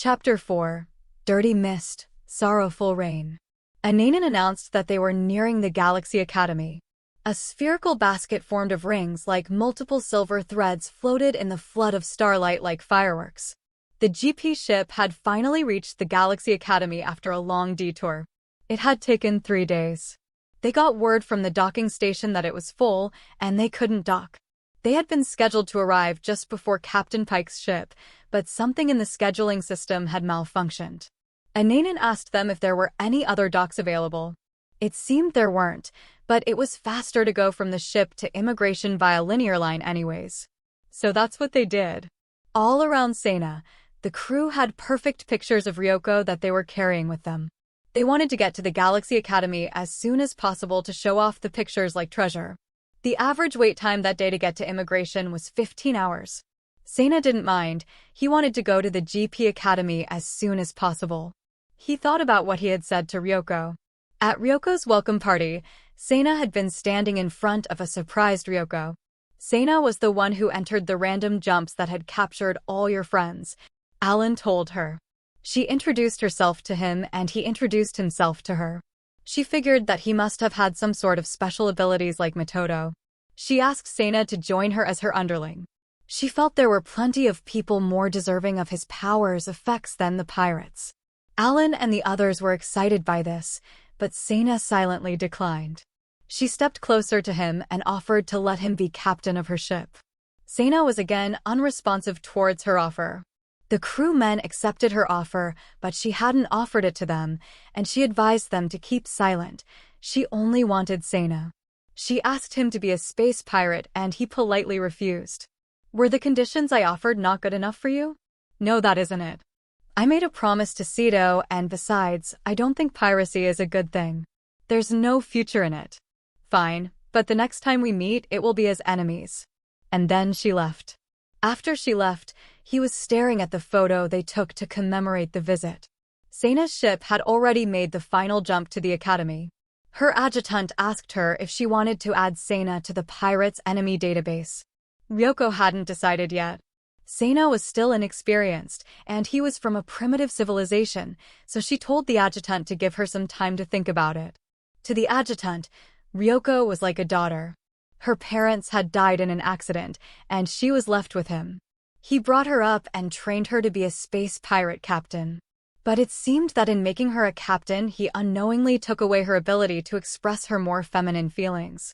Chapter 4. Dirty Mist, Sorrowful Rain. Ananan announced that they were nearing the Galaxy Academy. A spherical basket formed of rings like multiple silver threads floated in the flood of starlight like fireworks. The GP ship had finally reached the Galaxy Academy after a long detour. It had taken 3 days. They got word from the docking station that it was full, and they couldn't dock. They had been scheduled to arrive just before Captain Pike's ship, but something in the scheduling system had malfunctioned. Ananan asked them if there were any other docks available. It seemed there weren't, but it was faster to go from the ship to immigration via linear line anyways. So that's what they did. All around Sena, the crew had perfect pictures of Ryoko that they were carrying with them. They wanted to get to the Galaxy Academy as soon as possible to show off the pictures like treasure. The average wait time that day to get to immigration was 15 hours. Sena didn't mind. He wanted to go to the GP Academy as soon as possible. He thought about what he had said to Ryoko. At Ryoko's welcome party, Sena had been standing in front of a surprised Ryoko. Sena was the one who entered the random jumps that had captured all your friends, Alan told her. She introduced herself to him and he introduced himself to her. She figured that he must have had some sort of special abilities like Mitoto. She asked Sena to join her as her underling. She felt there were plenty of people more deserving of his powers' effects than the pirates. Alan and the others were excited by this, but Sena silently declined. She stepped closer to him and offered to let him be captain of her ship. Sena was again unresponsive towards her offer. The crewmen accepted her offer, but she hadn't offered it to them, and she advised them to keep silent. She only wanted Sena. She asked him to be a space pirate, and he politely refused. Were the conditions I offered not good enough for you? No, that isn't it. I made a promise to Sito, and besides, I don't think piracy is a good thing. There's no future in it. Fine, but the next time we meet, it will be as enemies. And then she left. After she left, he was staring at the photo they took to commemorate the visit. Sena's ship had already made the final jump to the academy. Her adjutant asked her if she wanted to add Sena to the pirates' enemy database. Ryoko hadn't decided yet. Sena was still inexperienced, and he was from a primitive civilization, so she told the adjutant to give her some time to think about it. To the adjutant, Ryoko was like a daughter. Her parents had died in an accident, and she was left with him. He brought her up and trained her to be a space pirate captain. But it seemed that in making her a captain, he unknowingly took away her ability to express her more feminine feelings.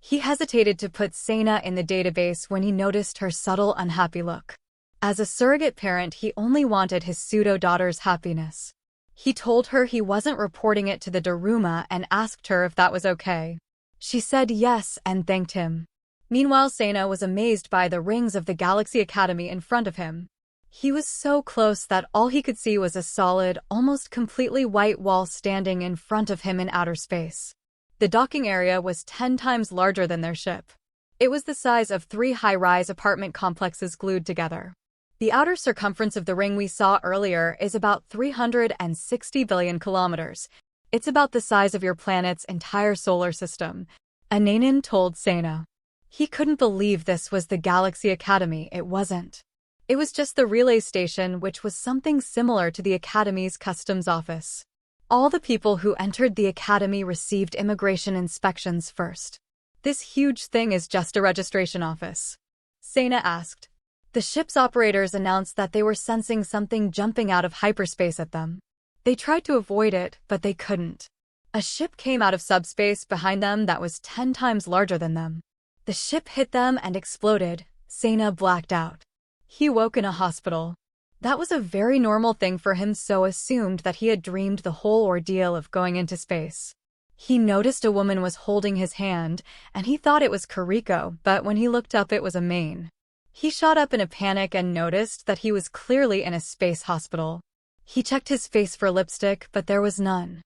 He hesitated to put Sena in the database when he noticed her subtle, unhappy look. As a surrogate parent, he only wanted his pseudo-daughter's happiness. He told her he wasn't reporting it to the Daruma and asked her if that was okay. She said yes and thanked him. Meanwhile, Sena was amazed by the rings of the Galaxy Academy in front of him. He was so close that all he could see was a solid, almost completely white wall standing in front of him in outer space. The docking area was 10 times larger than their ship. It was the size of 3 high-rise apartment complexes glued together. The outer circumference of the ring we saw earlier is about 360 billion kilometers. It's about the size of your planet's entire solar system, Ananan told Sena. He couldn't believe this was the Galaxy Academy. It wasn't. It was just the relay station, which was something similar to the Academy's customs office. All the people who entered the Academy received immigration inspections first. This huge thing is just a registration office? Sena asked. The ship's operators announced that they were sensing something jumping out of hyperspace at them. They tried to avoid it, but they couldn't. A ship came out of subspace behind them that was 10 times larger than them. The ship hit them and exploded. Sena blacked out. He woke in a hospital. That was a very normal thing for him, so assumed that he had dreamed the whole ordeal of going into space. He noticed a woman was holding his hand, and he thought it was Kariko, but when he looked up it was a Maine. He shot up in a panic and noticed that he was clearly in a space hospital. He checked his face for lipstick, but there was none.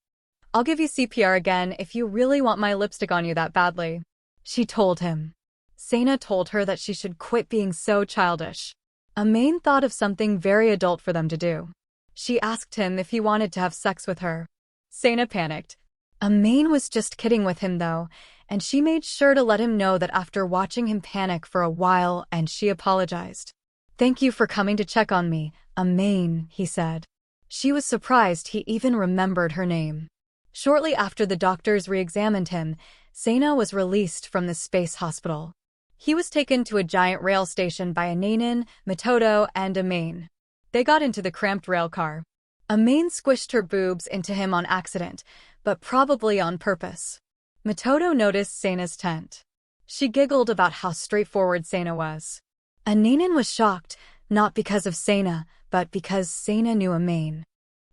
I'll give you CPR again if you really want my lipstick on you that badly, she told him. Sena told her that she should quit being so childish. Amain thought of something very adult for them to do. She asked him if he wanted to have sex with her. Sena panicked. Amain was just kidding with him though, and she made sure to let him know that after watching him panic for a while, and she apologized. "Thank you for coming to check on me, Amain," he said. She was surprised he even remembered her name. Shortly after the doctors re-examined him, Sena was released from the space hospital. He was taken to a giant rail station by Ananin, Mitoto, and Amain. They got into the cramped rail car. Amain squished her boobs into him on accident, but probably on purpose. Mitoto noticed Sena's tent. She giggled about how straightforward Sena was. Ananin was shocked, not because of Sena, but because Sena knew Amain.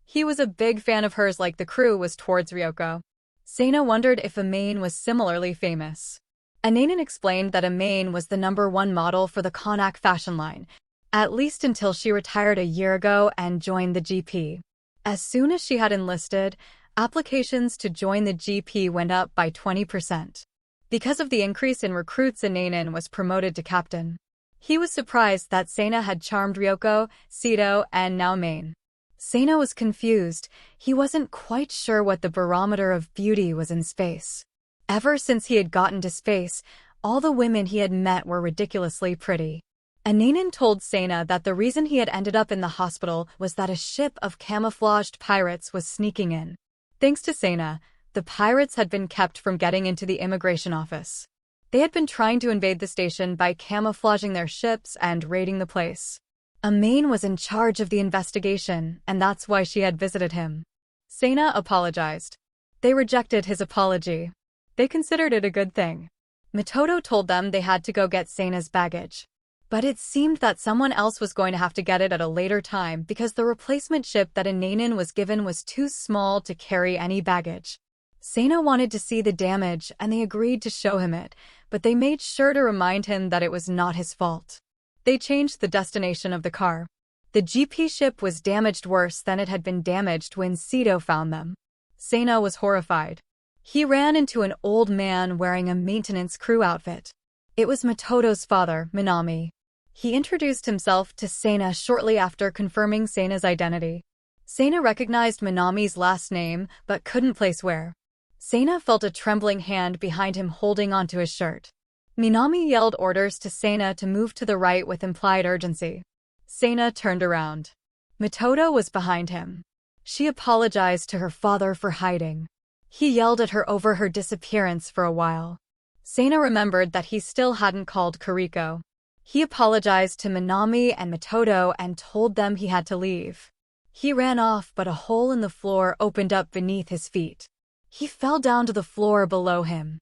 He was a big fan of hers like the crew was towards Ryoko. Sena wondered if Amain was similarly famous. Ananin explained that Amain was the #1 model for the Konak fashion line, at least until she retired a year ago and joined the GP. As soon as she had enlisted, applications to join the GP went up by 20%. Because of the increase in recruits, Ananin was promoted to captain. He was surprised that Sena had charmed Ryoko, Sito, and now Amain. Sena was confused. He wasn't quite sure what the barometer of beauty was in space. Ever since he had gotten to space, all the women he had met were ridiculously pretty. Ananin told Sena that the reason he had ended up in the hospital was that a ship of camouflaged pirates was sneaking in. Thanks to Sena, the pirates had been kept from getting into the immigration office. They had been trying to invade the station by camouflaging their ships and raiding the place. Amain was in charge of the investigation, and that's why she had visited him. Sena apologized. They rejected his apology. They considered it a good thing. Mitoto told them they had to go get Sena's baggage. But it seemed that someone else was going to have to get it at a later time because the replacement ship that Ananin was given was too small to carry any baggage. Sena wanted to see the damage and they agreed to show him it, but they made sure to remind him that it was not his fault. They changed the destination of the car. The GP ship was damaged worse than it had been damaged when Sito found them. Sena was horrified. He ran into an old man wearing a maintenance crew outfit. It was Mitoto's father, Minami. He introduced himself to Sena shortly after confirming Sena's identity. Sena recognized Minami's last name, but couldn't place where. Sena felt a trembling hand behind him holding onto his shirt. Minami yelled orders to Sena to move to the right with implied urgency. Sena turned around. Mitoto was behind him. She apologized to her father for hiding. He yelled at her over her disappearance for a while. Sena remembered that he still hadn't called Kuriko. He apologized to Minami and Mitoto and told them he had to leave. He ran off, but a hole in the floor opened up beneath his feet. He fell down to the floor below him.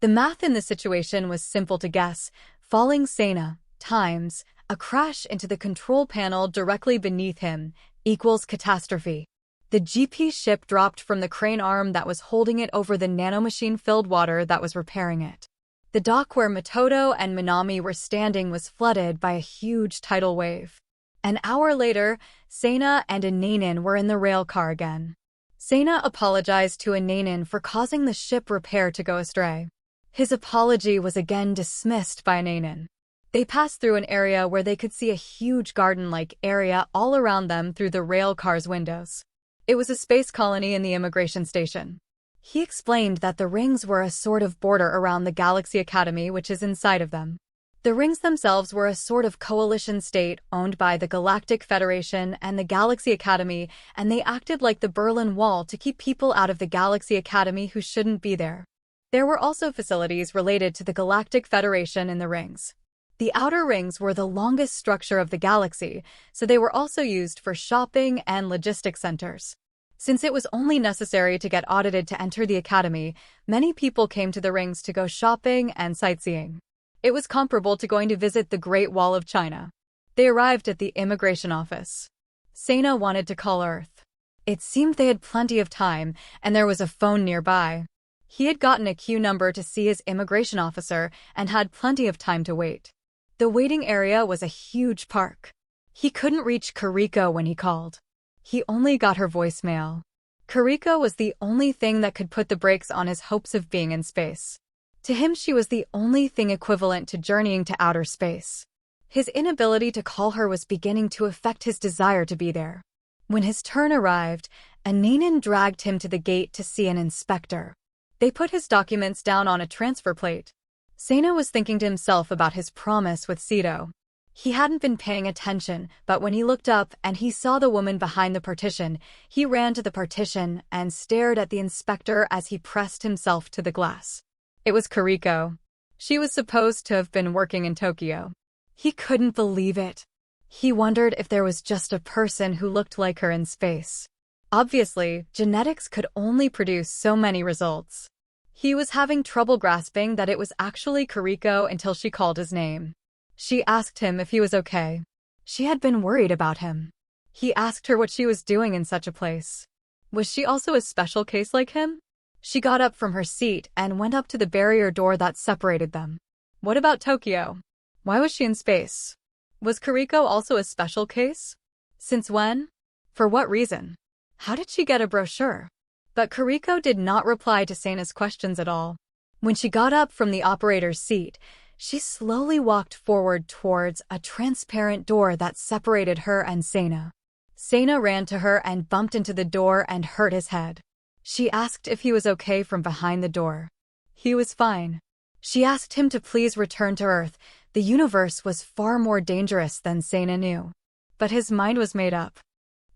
The math in the situation was simple to guess. Falling Sena times a crash into the control panel directly beneath him equals catastrophe. The GP ship dropped from the crane arm that was holding it over the nanomachine-filled water that was repairing it. The dock where Mitoto and Minami were standing was flooded by a huge tidal wave. An hour later, Sena and Ananin were in the rail car again. Sena apologized to Ananin for causing the ship repair to go astray. His apology was again dismissed by Ananin. They passed through an area where they could see a huge garden-like area all around them through the rail car's windows. It was a space colony in the immigration station. He explained that the rings were a sort of border around the Galaxy Academy which is inside of them. The rings themselves were a sort of coalition state owned by the Galactic Federation and the Galaxy Academy, and they acted like the Berlin Wall to keep people out of the Galaxy Academy who shouldn't be there. There were also facilities related to the Galactic Federation in the rings. The outer rings were the longest structure of the galaxy, so they were also used for shopping and logistics centers. Since it was only necessary to get audited to enter the academy, many people came to the rings to go shopping and sightseeing. It was comparable to going to visit the Great Wall of China. They arrived at the immigration office. Sena wanted to call Earth. It seemed they had plenty of time, and there was a phone nearby. He had gotten a queue number to see his immigration officer and had plenty of time to wait. The waiting area was a huge park. He couldn't reach Kuriko when he called. He only got her voicemail. Kuriko was the only thing that could put the brakes on his hopes of being in space. To him, she was the only thing equivalent to journeying to outer space. His inability to call her was beginning to affect his desire to be there. When his turn arrived, Ananin dragged him to the gate to see an inspector. They put his documents down on a transfer plate. Sena was thinking to himself about his promise with Sito. He hadn't been paying attention, but when he looked up and he saw the woman behind the partition, he ran to the partition and stared at the inspector as he pressed himself to the glass. It was Kariko. She was supposed to have been working in Tokyo. He couldn't believe it. He wondered if there was just a person who looked like her in space. Obviously, genetics could only produce so many results. He was having trouble grasping that it was actually Kariko until she called his name. She asked him if he was okay. She had been worried about him. He asked her what she was doing in such a place. Was she also a special case like him? She got up from her seat and went up to the barrier door that separated them. What about Tokyo? Why was she in space? Was Kariko also a special case? Since when? For what reason? How did she get a brochure? But Kariko did not reply to Seina's questions at all. When she got up from the operator's seat, she slowly walked forward towards a transparent door that separated her and Seina. Seina ran to her and bumped into the door and hurt his head. She asked if he was okay from behind the door. He was fine. She asked him to please return to Earth. The universe was far more dangerous than Seina knew. But his mind was made up.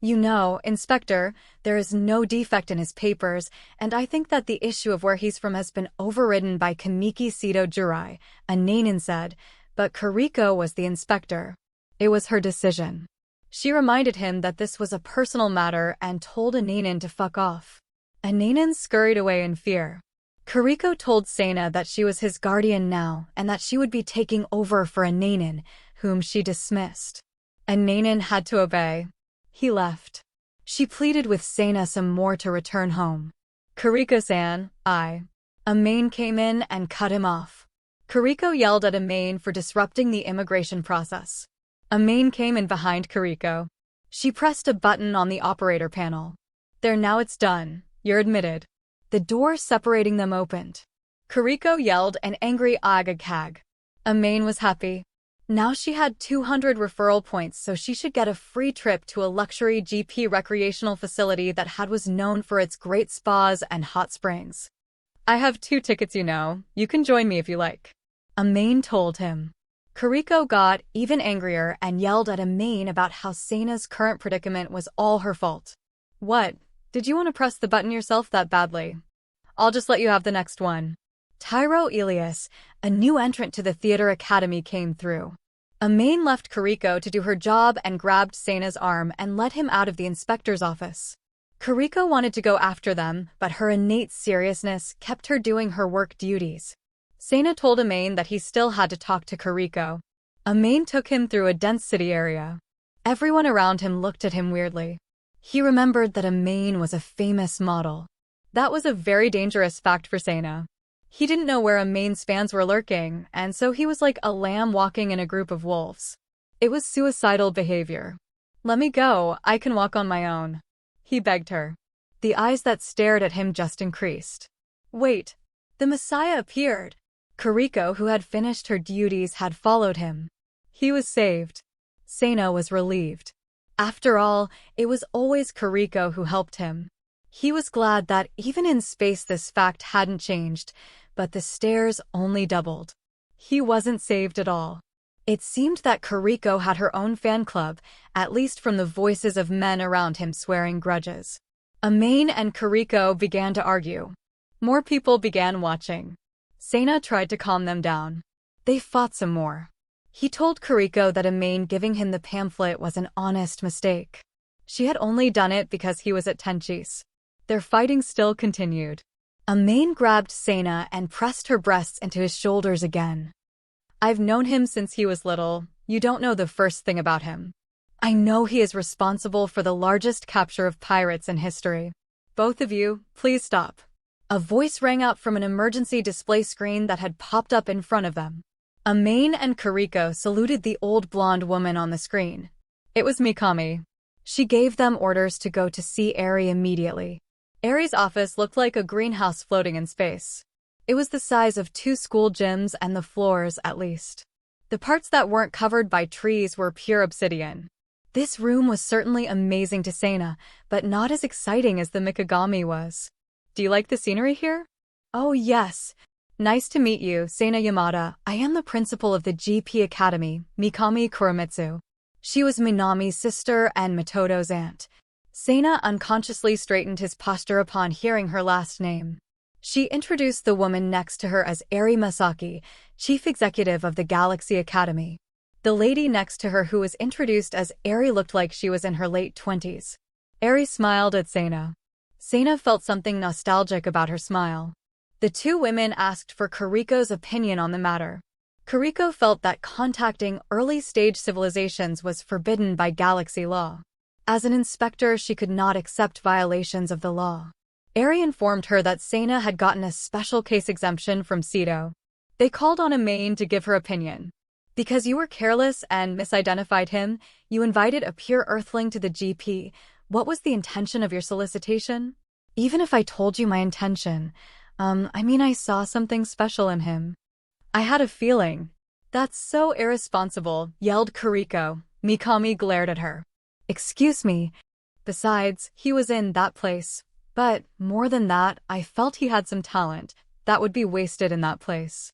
You know, Inspector, there is no defect in his papers, and I think that the issue of where he's from has been overridden by Kamiki Seto Jurai, a Nanin said, but Kariko was the inspector. It was her decision. She reminded him that this was a personal matter and told a Nanin to fuck off. A Nanin scurried away in fear. Kariko told Seina that she was his guardian now and that she would be taking over for a Nanin, whom she dismissed. A Nanin had to obey. He left. She pleaded with Seina some more to return home. Kariko-san, A main came in and cut him off. Kariko yelled at a main for disrupting the immigration process. A main came in behind Kariko. She pressed a button on the operator panel. There, now it's done. You're admitted. The door separating them opened. Kariko yelled an angry agagag. A main was happy. Now she had 200 referral points, so she should get a free trip to a luxury GP recreational facility that was known for its great spas and hot springs. I have 2 tickets, you know. You can join me if you like. A main told him. Kariko got even angrier and yelled at a main about how Seina's current predicament was all her fault. What? Did you want to press the button yourself that badly? I'll just let you have the next one. Tyro Elias, a new entrant to the theater academy, came through. A main left Kariko to do her job and grabbed Seina's arm and led him out of the inspector's office. Kariko wanted to go after them, but her innate seriousness kept her doing her work duties. Seina told Amain that he still had to talk to Kariko. Amain took him through a dense city area. Everyone around him looked at him weirdly. He remembered that Amain was a famous model. That was a very dangerous fact for Seina. He didn't know where Amain's fans were lurking, and so he was like a lamb walking in a group of wolves. It was suicidal behavior. Let me go, I can walk on my own. He begged her. The eyes that stared at him just increased. Wait. The Messiah appeared. Kariko, who had finished her duties, had followed him. He was saved. Seina was relieved. After all, it was always Kariko who helped him. He was glad that even in space this fact hadn't changed, but the stares only doubled. He wasn't saved at all. It seemed that Kariko had her own fan club, at least from the voices of men around him swearing grudges. Amain and Kariko began to argue. More people began watching. Seina tried to calm them down. They fought some more. He told Kariko that Amain giving him the pamphlet was an honest mistake. She had only done it because he was at Tenchi's. Their fighting still continued. Amain grabbed Seina and pressed her breasts into his shoulders again. I've known him since he was little. You don't know the first thing about him. I know he is responsible for the largest capture of pirates in history. Both of you, please stop. A voice rang out from an emergency display screen that had popped up in front of them. Amain and Kariko saluted the old blonde woman on the screen. It was Mikami. She gave them orders to go to see Eri immediately. Eri's office looked like a greenhouse floating in space. It was the size of 2 school gyms and the floors, at least. The parts that weren't covered by trees were pure obsidian. This room was certainly amazing to Seina, but not as exciting as the Mikagami was. Do you like the scenery here? Oh yes. Nice to meet you, Seina Yamada. I am the principal of the GP Academy, Mikami Kuromitsu. She was Minami's sister and Mitoto's aunt. Seina unconsciously straightened his posture upon hearing her last name. She introduced the woman next to her as Eri Masaki, chief executive of the Galaxy Academy. The lady next to her who was introduced as Eri looked like she was in her late 20s. Eri smiled at Seina. Seina felt something nostalgic about her smile. The two women asked for Kuriko's opinion on the matter. Kuriko felt that contacting early-stage civilizations was forbidden by galaxy law. As an inspector, she could not accept violations of the law. Eri informed her that Seina had gotten a special case exemption from Seto. They called on a main to give her opinion. Because you were careless and misidentified him, you invited a pure earthling to the GP. What was the intention of your solicitation? Even if I told you my intention, I saw something special in him. I had a feeling. That's so irresponsible, yelled Kuriko. Mikami glared at her. Excuse me. Besides, he was in that place. But, more than that, I felt he had some talent that would be wasted in that place.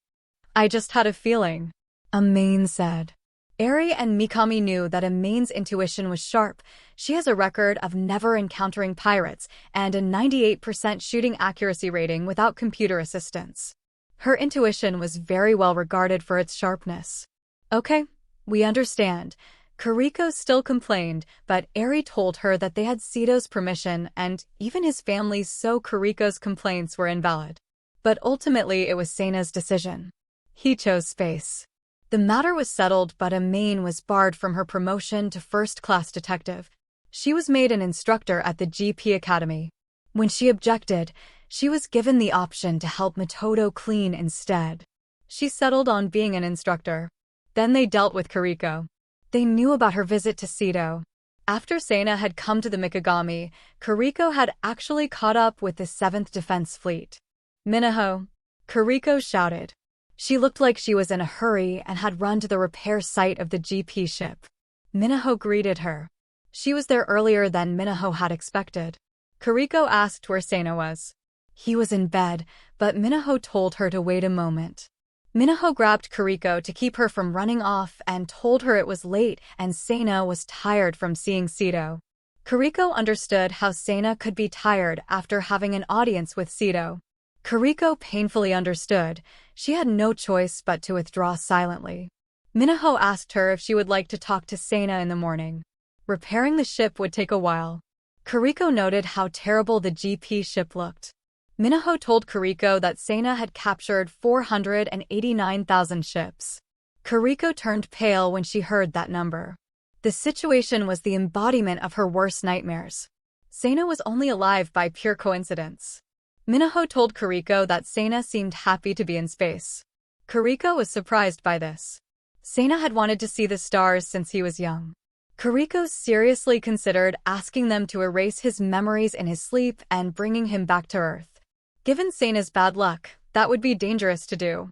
I just had a feeling, a main said. Eri and Mikami knew that a main's intuition was sharp. She has a record of never encountering pirates and a 98% shooting accuracy rating without computer assistance. Her intuition was very well regarded for its sharpness. Okay, we understand. Kuriko still complained, but Eri told her that they had Seto's permission and even his family, so Kuriko's complaints were invalid. But ultimately it was Seina's decision. He chose space. The matter was settled, but Amain was barred from her promotion to first-class detective. She was made an instructor at the GP Academy. When she objected, she was given the option to help Mitoto clean instead. She settled on being an instructor. Then they dealt with Kuriko. They knew about her visit to Seto. After Seina had come to the Mikagami, Kuriko had actually caught up with the 7th Defense Fleet. Minaho, Kuriko shouted. She looked like she was in a hurry and had run to the repair site of the GP ship. Minaho greeted her. She was there earlier than Minaho had expected. Kuriko asked where Seina was. He was in bed, but Minaho told her to wait a moment. Minaho grabbed Kuriko to keep her from running off and told her it was late and Seina was tired from seeing Seto. Kuriko understood how Seina could be tired after having an audience with Seto. Kuriko painfully understood. She had no choice but to withdraw silently. Minaho asked her if she would like to talk to Seina in the morning. Repairing the ship would take a while. Kuriko noted how terrible the GP ship looked. Minaho told Kuriko that Seina had captured 489,000 ships. Kuriko turned pale when she heard that number. The situation was the embodiment of her worst nightmares. Seina was only alive by pure coincidence. Minaho told Kuriko that Seina seemed happy to be in space. Kuriko was surprised by this. Seina had wanted to see the stars since he was young. Kuriko seriously considered asking them to erase his memories in his sleep and bringing him back to Earth. Given Seina's bad luck, that would be dangerous to do.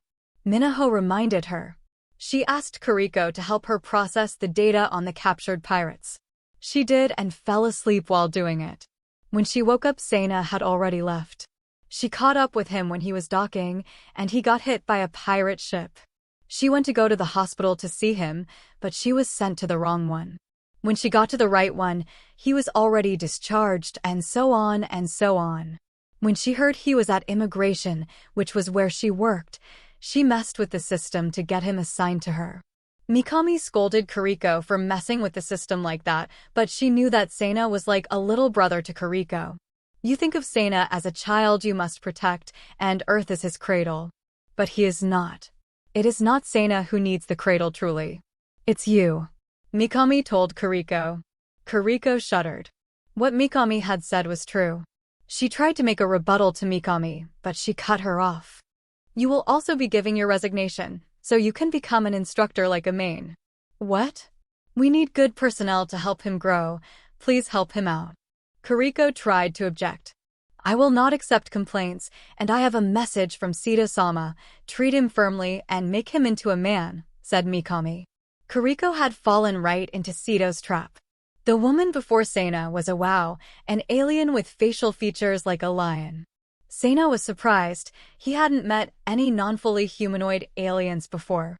Minaho reminded her. She asked Kuriko to help her process the data on the captured pirates. She did and fell asleep while doing it. When she woke up, Seina had already left. She caught up with him when he was docking, and he got hit by a pirate ship. She went to go to the hospital to see him, but she was sent to the wrong one. When she got to the right one, he was already discharged, and so on and so on. When she heard he was at immigration, which was where she worked, she messed with the system to get him assigned to her. Mikami scolded Kuriko for messing with the system like that, but she knew that Seina was like a little brother to Kuriko. You think of Seina as a child you must protect, and Earth is his cradle. But he is not. It is not Seina who needs the cradle truly. It's you. Mikami told Kuriko. Kuriko shuddered. What Mikami had said was true. She tried to make a rebuttal to Mikami, but she cut her off. You will also be giving your resignation, so you can become an instructor like Amain. What? We need good personnel to help him grow. Please help him out. Kuriko tried to object. I will not accept complaints, and I have a message from Seto-sama. Treat him firmly and make him into a man, said Mikami. Kuriko had fallen right into Seto's trap. The woman before Seina was a wow, an alien with facial features like a lion. Sena was surprised. He hadn't met any non-fully humanoid aliens before.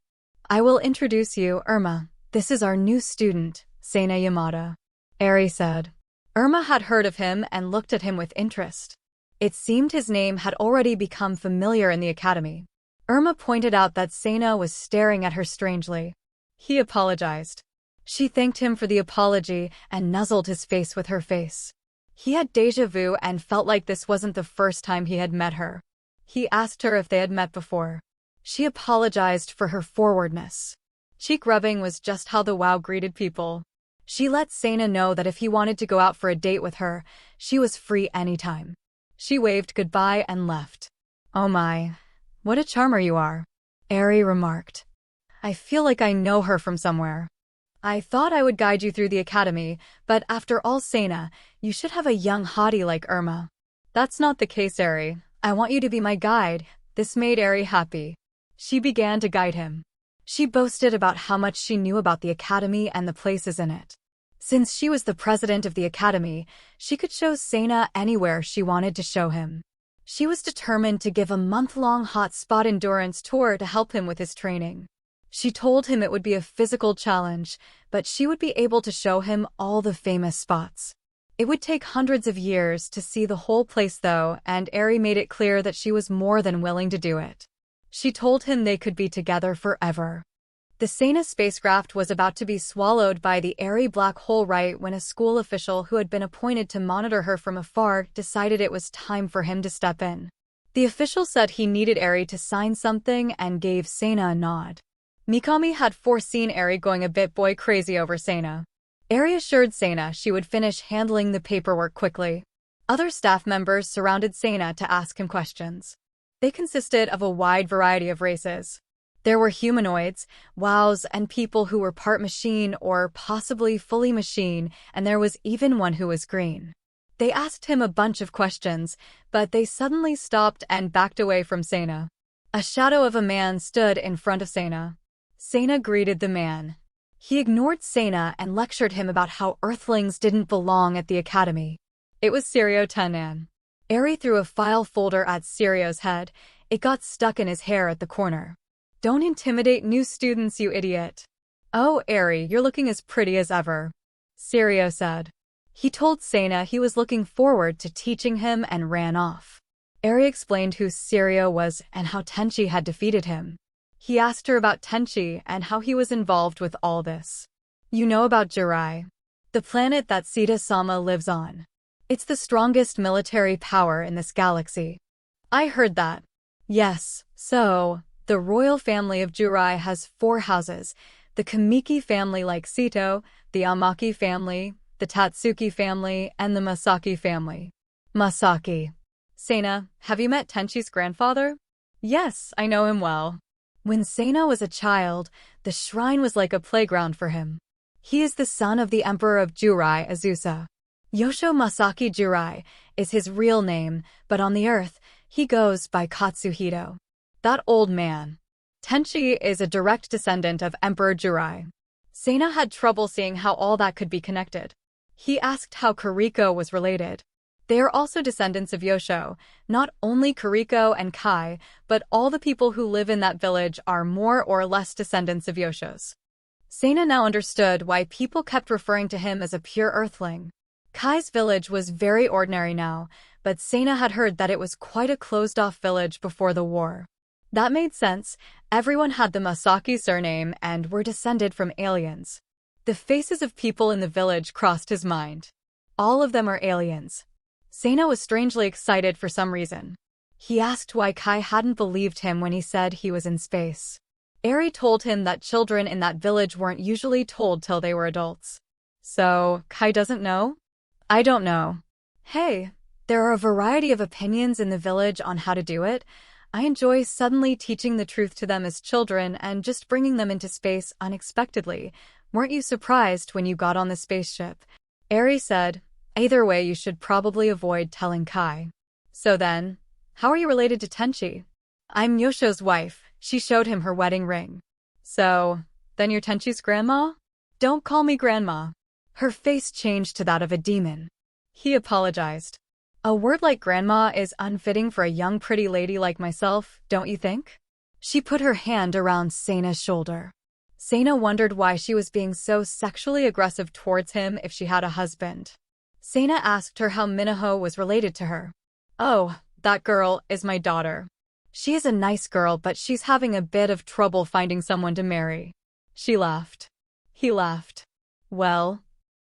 I will introduce you, Irma. This is our new student, Sena Yamada. Eri said. Irma had heard of him and looked at him with interest. It seemed his name had already become familiar in the academy. Irma pointed out that Sena was staring at her strangely. He apologized. She thanked him for the apology and nuzzled his face with her face. He had déjà vu and felt like this wasn't the first time he had met her. He asked her if they had met before. She apologized for her forwardness. Cheek rubbing was just how the WoW greeted people. She let Sena know that if he wanted to go out for a date with her, she was free anytime. She waved goodbye and left. Oh my, what a charmer you are, Eri remarked. I feel like I know her from somewhere. I thought I would guide you through the academy, but after all, Sena, you should have a young hottie like Irma. That's not the case, Eri. I want you to be my guide. This made Eri happy. She began to guide him. She boasted about how much she knew about the academy and the places in it. Since she was the president of the academy, she could show Sena anywhere she wanted to show him. She was determined to give a month-long hot spot endurance tour to help him with his training. She told him it would be a physical challenge, but she would be able to show him all the famous spots. It would take hundreds of years to see the whole place though, and Eri made it clear that she was more than willing to do it. She told him they could be together forever. The Sena spacecraft was about to be swallowed by the Eri black hole right when a school official who had been appointed to monitor her from afar decided it was time for him to step in. The official said he needed Eri to sign something and gave Sena a nod. Mikami had foreseen Eri going a bit boy crazy over Sena. Eri assured Sena she would finish handling the paperwork quickly. Other staff members surrounded Sena to ask him questions. They consisted of a wide variety of races. There were humanoids, wows, and people who were part machine or possibly fully machine, and there was even one who was green. They asked him a bunch of questions, but they suddenly stopped and backed away from Sena. A shadow of a man stood in front of Sena. Sena greeted the man. He ignored Sena and lectured him about how Earthlings didn't belong at the academy. It was Sirio Tenan. Eri threw a file folder at Sirio's head. It got stuck in his hair at the corner. Don't intimidate new students, you idiot. Oh, Eri, you're looking as pretty as ever, Sirio said. He told Sena he was looking forward to teaching him and ran off. Eri explained who Sirio was and how Tenchi had defeated him. He asked her about Tenchi and how he was involved with all this. You know about Jirai, the planet that Sita-sama lives on. It's the strongest military power in this galaxy. I heard that. Yes, so, the royal family of Jirai has 4 houses, the Kamiki family like Sito, the Amaki family, the Tatsuki family, and the Masaki family. Masaki. Sena, have you met Tenchi's grandfather? Yes, I know him well. When Sena was a child, the shrine was like a playground for him. He is the son of the emperor of Jirai, Azusa. Yosho Masaki Jirai is his real name, but on the earth, he goes by Katsuhito. That old man. Tenchi is a direct descendant of Emperor Jirai. Sena had trouble seeing how all that could be connected. He asked how Kariko was related. They are also descendants of Yosho. Not only Kariko and Kai, but all the people who live in that village are more or less descendants of Yoshos. Sena now understood why people kept referring to him as a pure earthling. Kai's village was very ordinary now, but Sena had heard that it was quite a closed-off village before the war. That made sense. Everyone had the Masaki surname and were descended from aliens. The faces of people in the village crossed his mind. All of them are aliens. Sena was strangely excited for some reason. He asked why Kai hadn't believed him when he said he was in space. Eri told him that children in that village weren't usually told till they were adults. So, Kai doesn't know? I don't know. Hey, there are a variety of opinions in the village on how to do it. I enjoy suddenly teaching the truth to them as children and just bringing them into space unexpectedly. Weren't you surprised when you got on the spaceship? Eri said, either way you should probably avoid telling Kai. So then, how are you related to Tenchi? I'm Yosho's wife. She showed him her wedding ring. So, then you're Tenchi's grandma? Don't call me grandma. Her face changed to that of a demon. He apologized. A word like grandma is unfitting for a young pretty lady like myself, don't you think? She put her hand around Seina's shoulder. Seina wondered why she was being so sexually aggressive towards him if she had a husband. Seina asked her how Minaho was related to her. Oh, that girl is my daughter. She is a nice girl, but she's having a bit of trouble finding someone to marry. She laughed. He laughed. Well,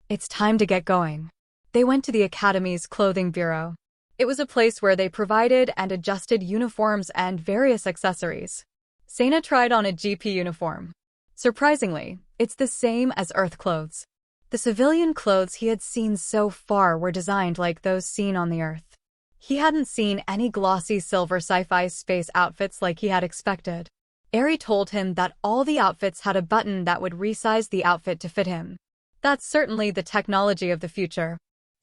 it's time to get going. They went to the Academy's clothing bureau. It was a place where they provided and adjusted uniforms and various accessories. Seina tried on a GP uniform. Surprisingly, it's the same as Earth clothes. The civilian clothes he had seen so far were designed like those seen on the Earth. He hadn't seen any glossy silver sci-fi space outfits like he had expected. Eri told him that all the outfits had a button that would resize the outfit to fit him. That's certainly the technology of the future,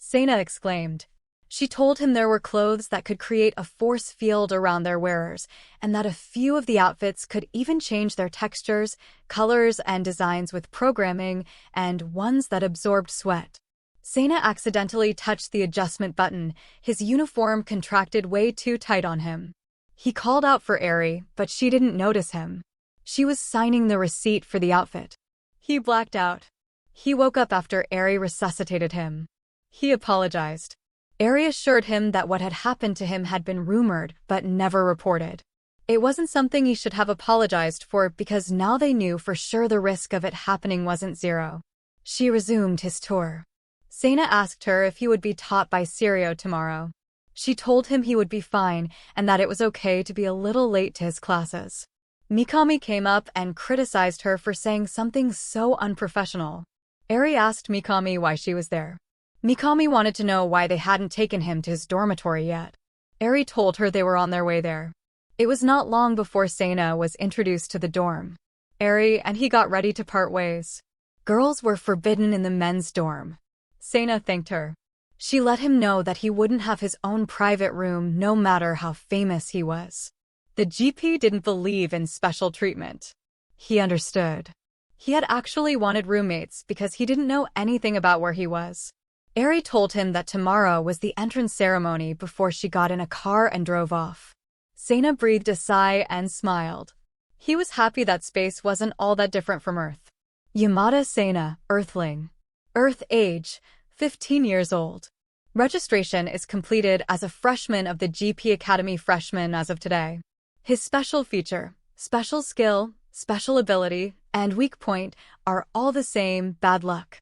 Seina exclaimed. She told him there were clothes that could create a force field around their wearers, and that a few of the outfits could even change their textures, colors, and designs with programming, and ones that absorbed sweat. Seina accidentally touched the adjustment button. His uniform contracted way too tight on him. He called out for Eri, but she didn't notice him. She was signing the receipt for the outfit. He blacked out. He woke up after Eri resuscitated him. He apologized. Eri assured him that what had happened to him had been rumored but never reported. It wasn't something he should have apologized for because now they knew for sure the risk of it happening wasn't zero. She resumed his tour. Seina asked her if he would be taught by Sirio tomorrow. She told him he would be fine and that it was okay to be a little late to his classes. Mikami came up and criticized her for saying something so unprofessional. Eri asked Mikami why she was there. Mikami wanted to know why they hadn't taken him to his dormitory yet. Eri told her they were on their way there. It was not long before Seina was introduced to the dorm. Eri and he got ready to part ways. Girls were forbidden in the men's dorm. Seina thanked her. She let him know that he wouldn't have his own private room no matter how famous he was. The GP didn't believe in special treatment. He understood. He had actually wanted roommates because he didn't know anything about where he was. Eri told him that tomorrow was the entrance ceremony before she got in a car and drove off. Seina breathed a sigh and smiled. He was happy that space wasn't all that different from Earth. Yamada Seina, Earthling. Earth age, 15 years old. Registration is completed as a freshman of the GP Academy freshman as of today. His special feature, special skill, special ability, and weak point are all the same: bad luck.